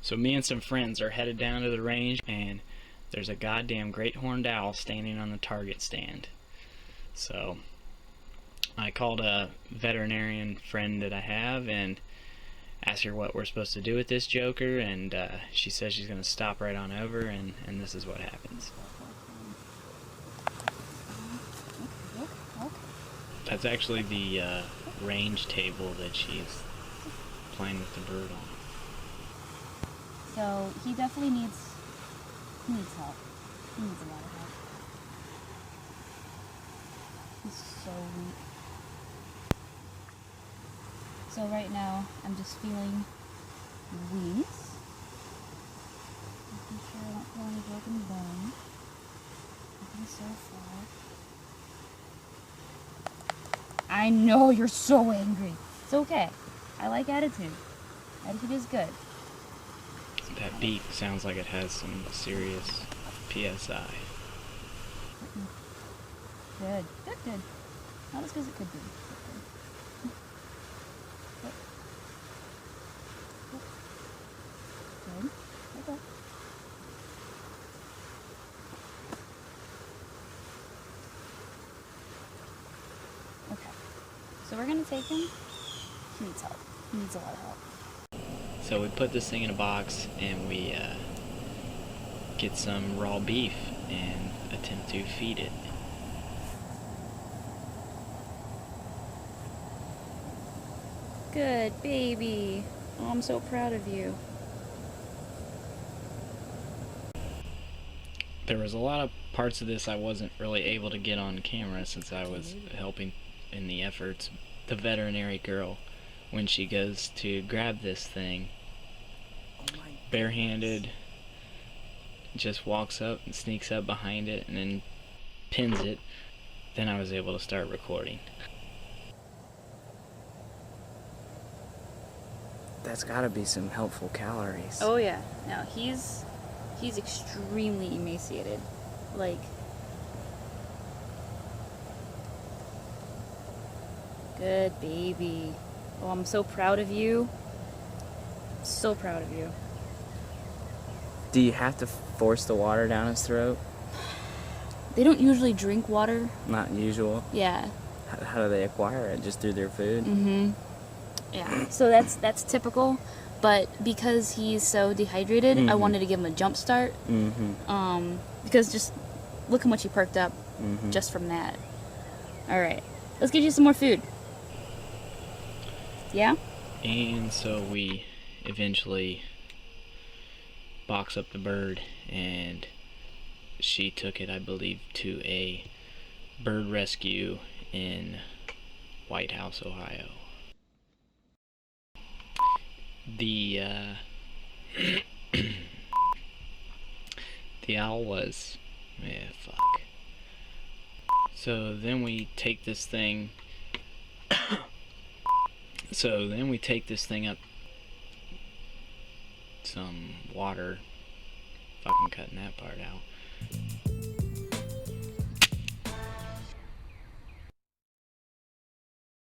So me and some friends are headed down to the range, and there's a goddamn great horned owl standing on the target stand. So I called a veterinarian friend that I have and asked her what we're supposed to do with this joker, and she says she's going to stop right on over, and this is what happens. That's actually the range table that she's playing with the bird on. So he definitely needs help. He needs a lot of help. He's so weak. So right now, I'm just feeling weak. Making sure I don't feel any broken bone. Nothing so far. I know you're so angry. It's okay. I like attitude. Attitude is good. That beak sounds like it has some serious PSI. Good. Good. Not as good as it could be. Good. Okay. Okay. So we're gonna take him. He needs help. He needs a lot of help. So we put this thing in a box and we get some raw beef and attempt to feed it. Good baby. Oh, I'm so proud of you. There was a lot of parts of this I wasn't really able to get on camera since I was helping in the efforts. The veterinary girl, when she goes to grab this thing, barehanded, just walks up and sneaks up behind it and then pins it. Then I was able to start recording. That's gotta be some helpful calories. Oh yeah. No, he's extremely emaciated. Like, good baby. Oh, I'm so proud of you. So proud of you. Do you have to force the water down his throat? They don't usually drink water. Not usual. Yeah. How do they acquire it? Just through their food? Mm-hmm. Yeah. So that's typical, but because he's so dehydrated, I wanted to give him a jump start. Because just look how much he perked up just from that. All right, let's get you some more food. Yeah. And so we eventually box up the bird, and she took it, I believe, to a bird rescue in White House, Ohio. The the owl was, fuck. So then we take this thing. Up some water. Fucking cutting that part out.